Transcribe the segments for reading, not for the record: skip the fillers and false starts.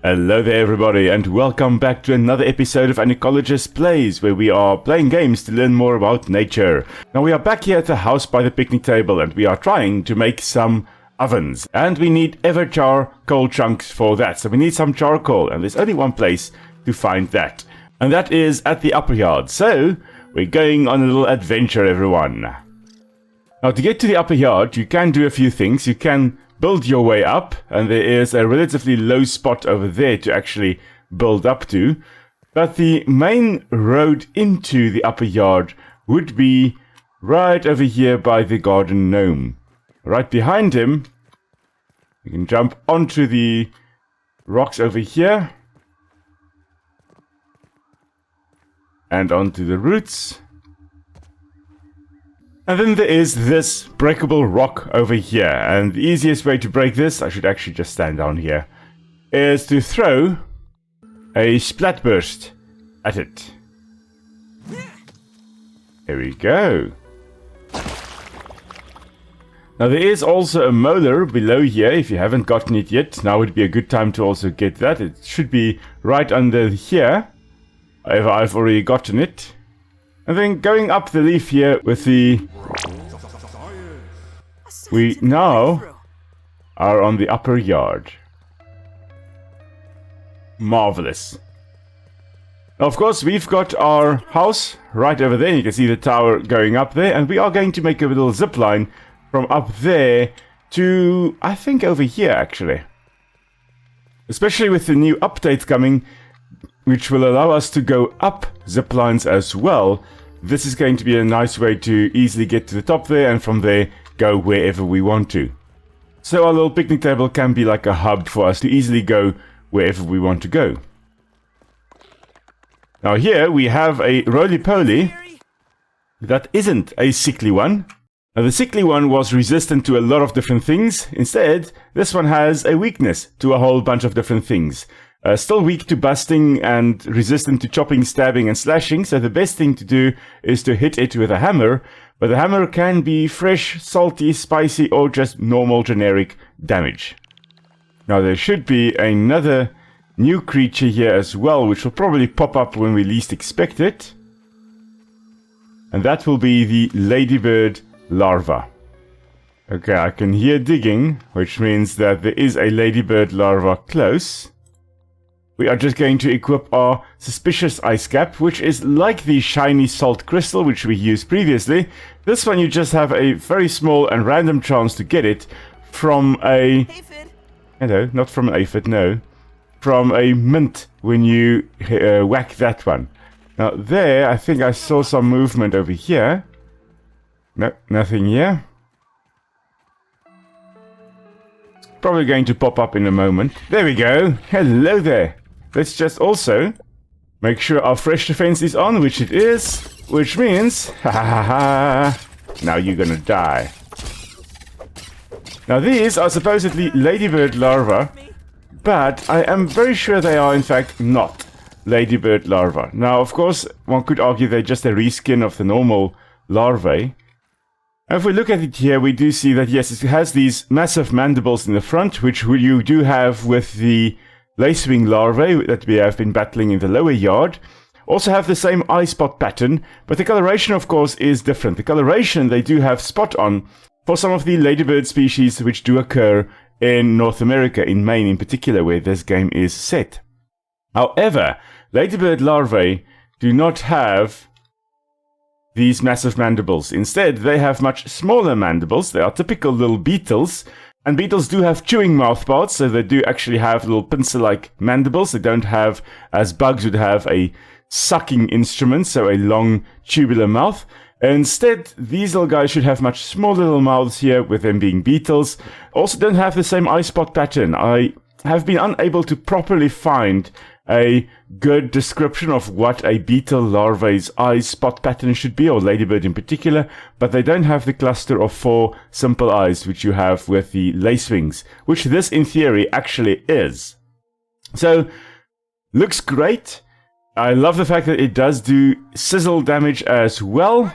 Hello there everybody and welcome back to another episode of An Ecologist Plays, where we are playing games to learn more about nature. Now we are back here at the house by the picnic table and we are trying to make some ovens. And we need Everchar coal chunks for that, so we need some charcoal, and there's only one place to find that. And that is at the upper yard, so we're going on a little adventure everyone. Now to get to the upper yard you can do a few things. You can build your way up, and there is a relatively low spot over there to actually build up to. But the main road into the upper yard would be right over here by the garden gnome. Right behind him, you can jump onto the rocks over here and onto the roots. And then there is this breakable rock over here, and the easiest way to break this, I should actually just stand down here, is to throw a splatburst at it. There we go. Now there is also a molar below here. If you haven't gotten it yet, now would be a good time to also get that. It should be right under here. However, I've already gotten it. And then going up the leaf here with the... We now are on the upper yard. Marvelous. Now, of course, we've got our house right over there. You can see the tower going up there. And we are going to make a little zip line from up there to, I think, over here, actually. Especially with the new updates coming, which will allow us to go up zip lines as well. This is going to be a nice way to easily get to the top there, and from there go wherever we want to. So our little picnic table can be like a hub for us to easily go wherever we want to go. Now here we have a roly-poly that isn't a sickly one. Now the sickly one was resistant to a lot of different things. Instead, this one has a weakness to a whole bunch of different things. Still weak to busting and resistant to chopping, stabbing and slashing, so the best thing to do is to hit it with a hammer, but the hammer can be fresh, salty, spicy or just normal generic damage. Now there should be another new creature here as well, which will probably pop up when we least expect it. And that will be the ladybird larva. Okay, I can hear digging, which means that there is a ladybird larva close. We are just going to equip our suspicious ice cap, which is like the shiny salt crystal which we used previously. This one you just have a very small and random chance to get it from a... Aphid. Hello, not from an aphid, no. From a mint when you whack that one. Now there, I think I saw some movement over here. No, nothing here. It's probably going to pop up in a moment. There we go. Hello there. Let's just also make sure our fresh defense is on, which it is, which means, ha ha ha, now you're gonna die. Now these are supposedly ladybird larvae, but I am very sure they are in fact not ladybird larvae. Now of course, one could argue they're just a reskin of the normal larvae. And if we look at it here, we do see that yes, it has these massive mandibles in the front, which you do have with the lacewing larvae that we have been battling in the lower yard. Also have the same eye spot pattern, but the coloration of course is different. The coloration they do have spot on for some of the ladybird species which do occur in North America, in Maine in particular, where this game is set. However, ladybird larvae do not have these massive mandibles. Instead, they have much smaller mandibles. They are typical little beetles. And beetles do have chewing mouthparts, so they do actually have little pincer-like mandibles. They don't have, as bugs would have, a sucking instrument, so a long tubular mouth. Instead, these little guys should have much smaller little mouths here, with them being beetles. Also don't have the same eye spot pattern. I have been unable to properly find a good description of what a beetle larvae's eye spot pattern should be, or ladybird in particular, but they don't have the cluster of 4 simple eyes which you have with the lacewings, which this in theory actually is. So, looks great. I love the fact that it does do sizzle damage as well.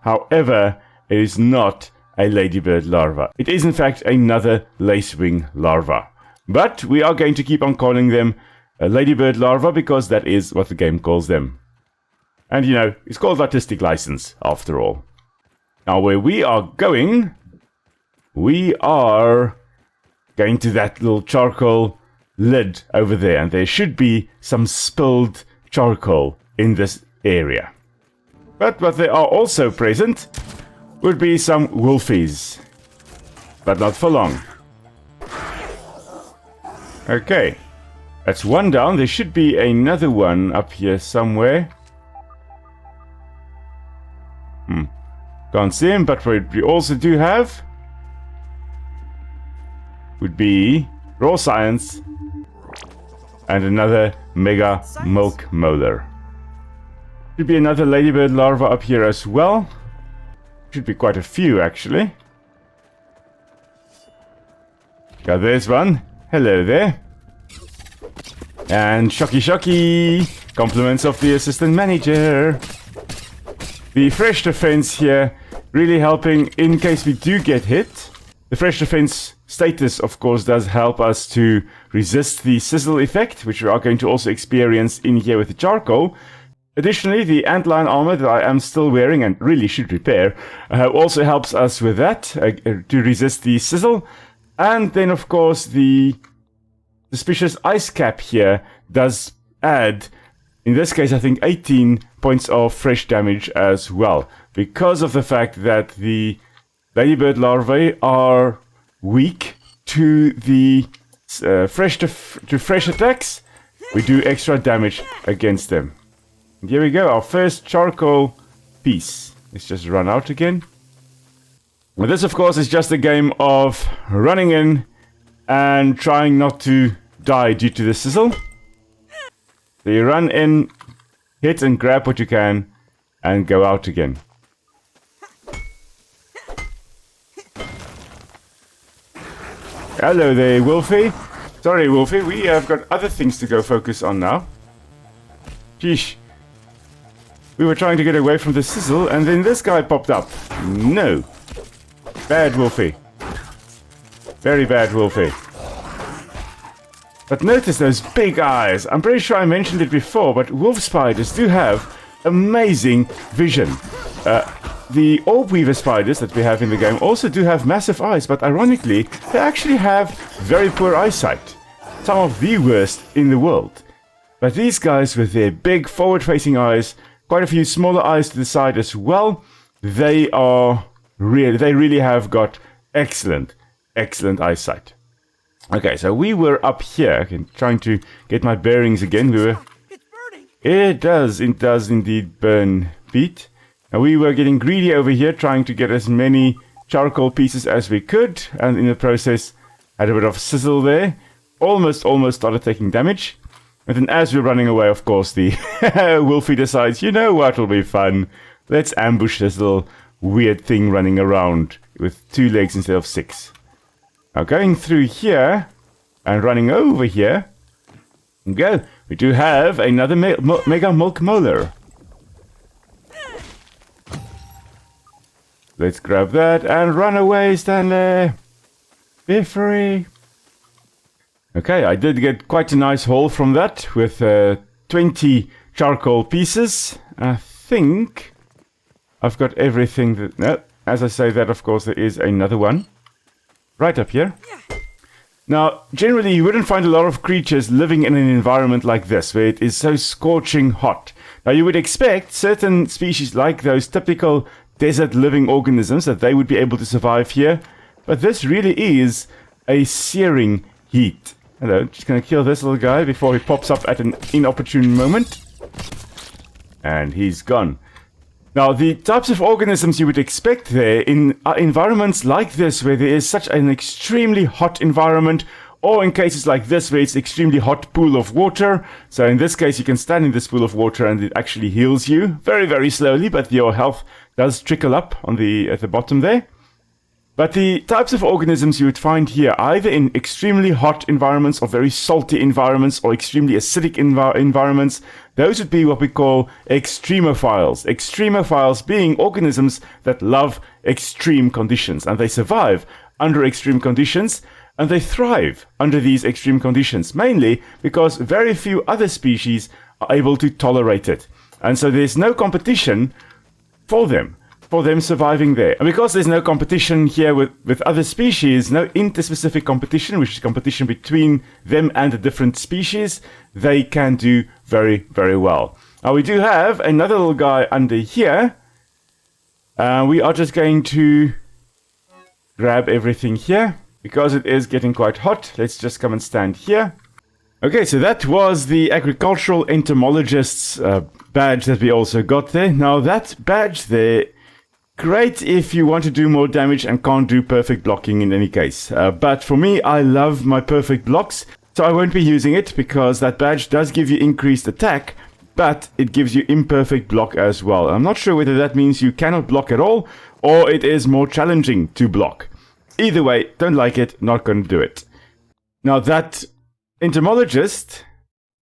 However, it is not a ladybird larva. It is in fact another lacewing larva. But we are going to keep on calling them ladybird larvae because that is what the game calls them. And you know, it's called artistic license after all. Now where we are going to that little charcoal lid over there, and there should be some spilled charcoal in this area. But what they are also present would be some wolfies, but not for long. Okay, that's one down. There should be another one up here somewhere. Can't see him, but what we also do have would be raw science and another mega milk molar. Should be another ladybird larva up here as well. Should be quite a few actually. Yeah, there's one. Hello there. And shocky, compliments of the assistant manager. The fresh defense here really helping in case we do get hit. The fresh defense status, of course, does help us to resist the sizzle effect, which we are going to also experience in here with the charcoal. Additionally, the antlion armor that I am still wearing and really should repair also helps us with that, to resist the sizzle. And then, of course, the suspicious ice cap here does add, in this case, I think 18 points of fresh damage as well, because of the fact that the ladybird larvae are weak to the fresh attacks. We do extra damage against them. And here we go, our first charcoal piece. Let's just run out again. Well, this, of course, is just a game of running in and trying not to die due to the sizzle. So you run in, hit and grab what you can, and go out again. Hello there, Wolfie. Sorry, Wolfie, we have got other things to go focus on now. Sheesh. We were trying to get away from the sizzle, and then this guy popped up. No. Bad Wolfie. Very bad Wolfie. But notice those big eyes. I'm pretty sure I mentioned it before, but wolf spiders do have amazing vision. The orb weaver spiders that we have in the game also do have massive eyes, but ironically, they actually have very poor eyesight. Some of the worst in the world. But these guys with their big forward-facing eyes, quite a few smaller eyes to the side as well, they really have got excellent eyesight. Okay, so we were up here, trying to get my bearings again. It's burning. It does indeed burn, Pete. And we were getting greedy over here, trying to get as many charcoal pieces as we could, and in the process had a bit of sizzle there. Almost started taking damage. And then as we're running away, of course, the Wolfie decides, you know what will be fun? Let's ambush this little weird thing running around with 2 legs instead of 6. Now going through here and running over here, go. We do have another mega milk molar. Let's grab that and run away, Stanley. Be free. Okay, I did get quite a nice haul from that with 20 charcoal pieces. I think I've got everything that... No, as I say that, of course, there is another one. Right up here. Now, generally, you wouldn't find a lot of creatures living in an environment like this, where it is so scorching hot. Now, you would expect certain species like those typical desert living organisms that they would be able to survive here, but this really is a searing heat. Hello, just gonna kill this little guy before he pops up at an inopportune moment. And he's gone. Now, the types of organisms you would expect there in environments like this, where there is such an extremely hot environment, or in cases like this, where it's an extremely hot pool of water. So in this case, you can stand in this pool of water and it actually heals you very, very slowly, but your health does trickle up on at the bottom there. But the types of organisms you would find here, either in extremely hot environments or very salty environments or extremely acidic environments, those would be what we call extremophiles. Extremophiles being organisms that love extreme conditions, and they survive under extreme conditions. And they thrive under these extreme conditions, mainly because very few other species are able to tolerate it. And so there's no competition for them surviving there. And because there's no competition here with other species, no interspecific competition, which is competition between them and the different species, they can do very, very well. Now we do have another little guy under here. We are just going to grab everything here. Because it is getting quite hot, let's just come and stand here. Okay, so that was the agricultural entomologist's badge that we also got there. Now that badge there, great if you want to do more damage and can't do perfect blocking in any case. But for me, I love my perfect blocks, so I won't be using it because that badge does give you increased attack, but it gives you imperfect block as well. I'm not sure whether that means you cannot block at all, or it is more challenging to block. Either way, don't like it, not going to do it. Now that entomologist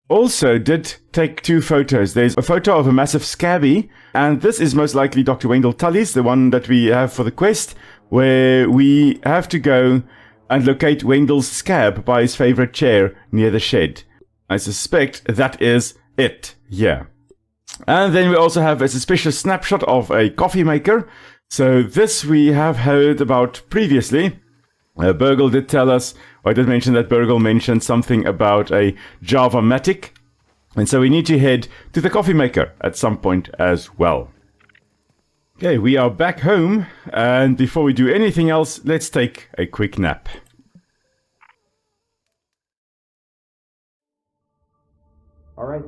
also did take 2 photos. There's a photo of a massive scabby, and this is most likely Dr. Wendell Tully's, the one that we have for the quest, where we have to go and locate Wendell's scab by his favorite chair near the shed. I suspect that is it, yeah. And then we also have a suspicious snapshot of a coffee maker. So this we have heard about previously. Burgle did tell us, or I did mention that Burgle mentioned something about a Java-matic. And so we need to head to the coffee maker at some point as well. Okay, we are back home. And before we do anything else, let's take a quick nap. All right,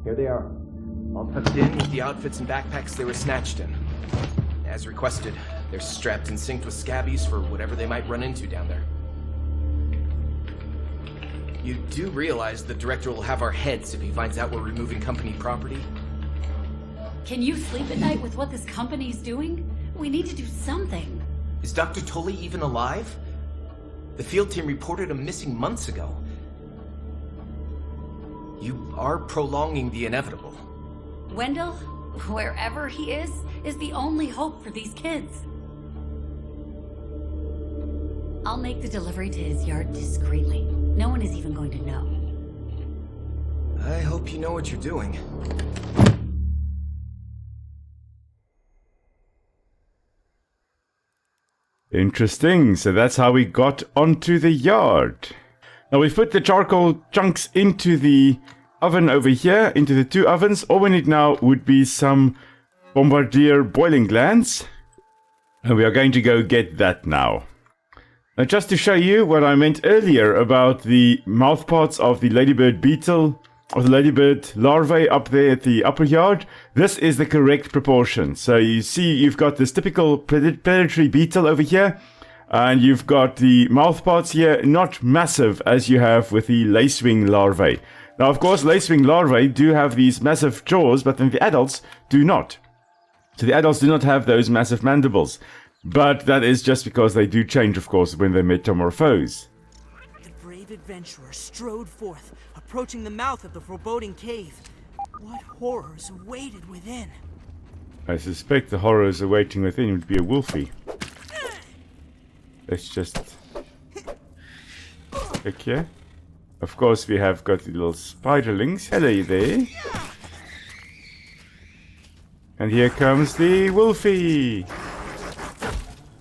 here they are. All tucked in with the outfits and backpacks they were snatched in. As requested, they're strapped and synced with scabbies for whatever they might run into down there. You do realize the director will have our heads if he finds out we're removing company property? Can you sleep at night with what this company's doing? We need to do something. Is Dr. Tully even alive? The field team reported him missing months ago. You are prolonging the inevitable. Wendell, wherever he is the only hope for these kids. I'll make the delivery to his yard discreetly. No one is even going to know. I hope you know what you're doing. Interesting. So that's how we got onto the yard. Now we've put the charcoal chunks into the oven over here, into the 2 ovens. All we need now would be some Bombardier boiling glands. And we are going to go get that now. Now just to show you what I meant earlier about the mouthparts of the ladybird beetle, of the ladybird larvae up there at the upper yard, this is the correct proportion. So you see you've got this typical predatory beetle over here, and you've got the mouthparts here, not massive as you have with the lacewing larvae. Now of course lacewing larvae do have these massive jaws, but then the adults do not. So the adults do not have those massive mandibles. But that is just because they do change, of course, when they metamorphose. The brave adventurer strode forth, approaching the mouth of the foreboding cave. What horrors awaited within? I suspect the horrors awaiting within would be a wolfie. Let's just check here. Of course, we have got the little spiderlings. Hello there. And here comes the wolfie.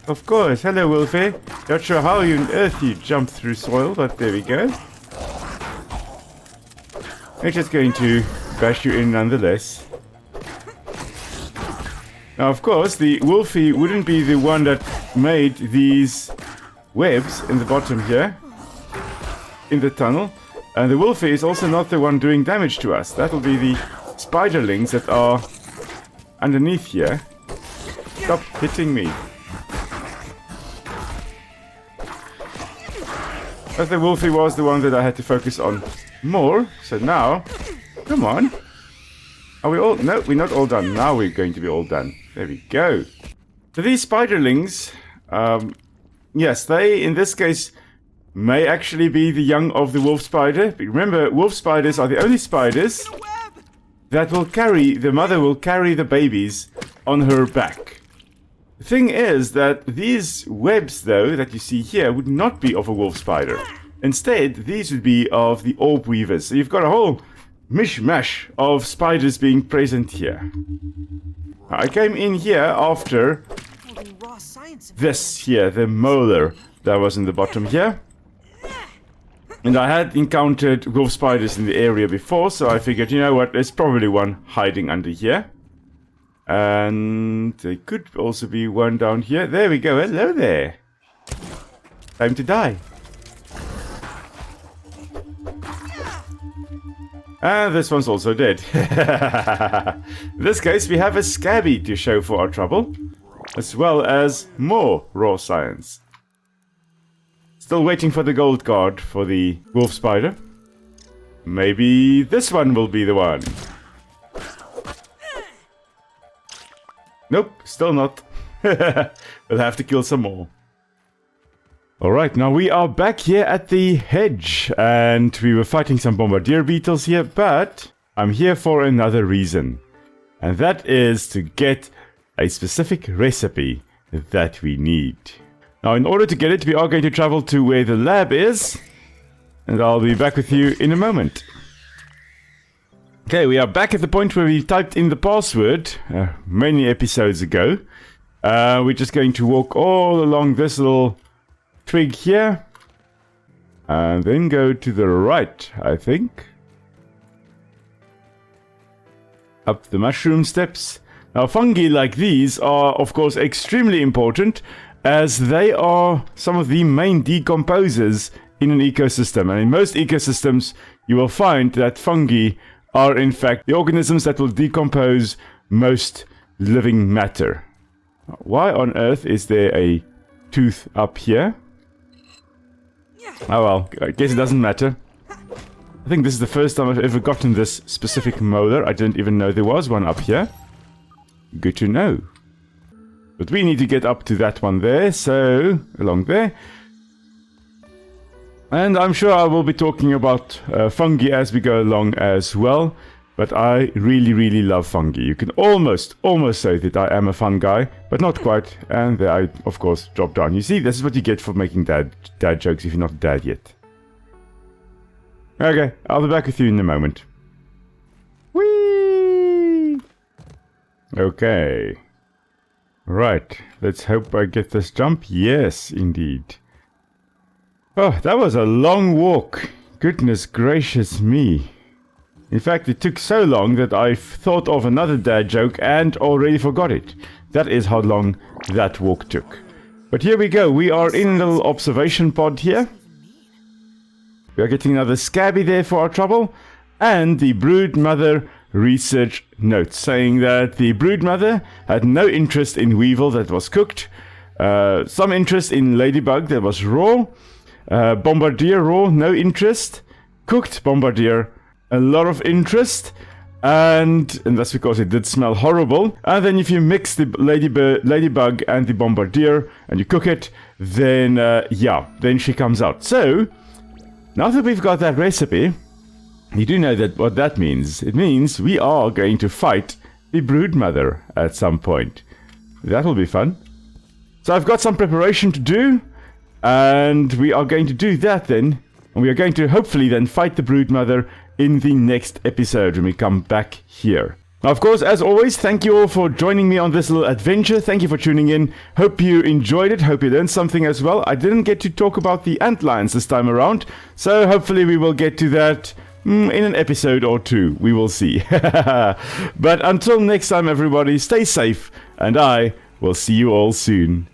Of course. Hello, wolfie. Not sure how on earth you jumped through soil, but there we go. We're just going to bash you in nonetheless. Now, of course, the wolfie wouldn't be the one that made these webs in the bottom here, in the tunnel. And the wolfie is also not the one doing damage to us. That'll be the spiderlings that are underneath here. Stop hitting me. But the wolfie was the one that I had to focus on more. So now, come on. Are we all? No, we're not all done. Now we're going to be all done. There we go. So these spiderlings, yes, they, in this case, may actually be the young of the wolf spider. But remember, wolf spiders are the only spiders that will carry, the mother will carry the babies on her back. The thing is that these webs, though, that you see here would not be of a wolf spider. Instead, these would be of the orb weavers. So you've got a whole mishmash of spiders being present here. I came in here after this here, the molar that was in the bottom here. And I had encountered wolf spiders in the area before, so I figured, you know what, there's probably one hiding under here. And there could also be one down here. There we go, hello there. Time to die. And this one's also dead. In this case, we have a scabby to show for our trouble, as well as more raw science. Still waiting for the gold card for the wolf spider. Maybe this one will be the one. Nope, still not. We'll have to kill some more. Alright, now we are back here at the hedge, and we were fighting some bombardier beetles here, but I'm here for another reason. And that is to get a specific recipe that we need. Now, in order to get it, we are going to travel to where the lab is, and I'll be back with you in a moment. Okay, we are back at the point where we typed in the password many episodes ago. We're just going to walk all along this little twig here, and then go to the right, I think. Up the mushroom steps. Now, fungi like these are, of course, extremely important, as they are some of the main decomposers in an ecosystem. And in most ecosystems, you will find that fungi are, in fact, the organisms that will decompose most living matter. Why on earth is there a tooth up here? Oh well, I guess it doesn't matter. I think this is the first time I've ever gotten this specific molar. I didn't even know there was one up here. Good to know. But we need to get up to that one there, so along there. And I'm sure I will be talking about fungi as we go along as well. But I really love fungi. You can almost say that I am a fun guy, but not quite. And there I, of course, drop down. You see, this is what you get for making dad jokes if you're not dad yet. Okay, I'll be back with you in a moment. Whee! Okay. Right, let's hope I get this jump. Yes, indeed. Oh, that was a long walk. Goodness gracious me. In fact, it took so long that I thought of another dad joke and already forgot it. That is how long that walk took. But here we go. We are in a little observation pod here. We are getting another scabby there for our trouble. And the Broodmother research note saying that the Broodmother had no interest in weevil that was cooked. Some interest in ladybug that was raw. Bombardier raw, no interest. Cooked bombardier, a lot of interest, and that's because it did smell horrible. And then if you mix the ladybug and the bombardier and you cook it, then yeah, then she comes out. So now that we've got that recipe, you do know that what that means. It means we are going to fight the Broodmother at some point. That will be fun. So I've got some preparation to do, and we are going to do that then. And we are going to hopefully then fight the Broodmother in the next episode when we come back here. Now, of course, as always, thank you all for joining me on this little adventure. Thank you for tuning in. Hope you enjoyed it. Hope you learned something as well. I didn't get to talk about the antlions this time around, so hopefully we will get to that in an episode or two. We will see. But until next time, everybody, stay safe, and I will see you all soon.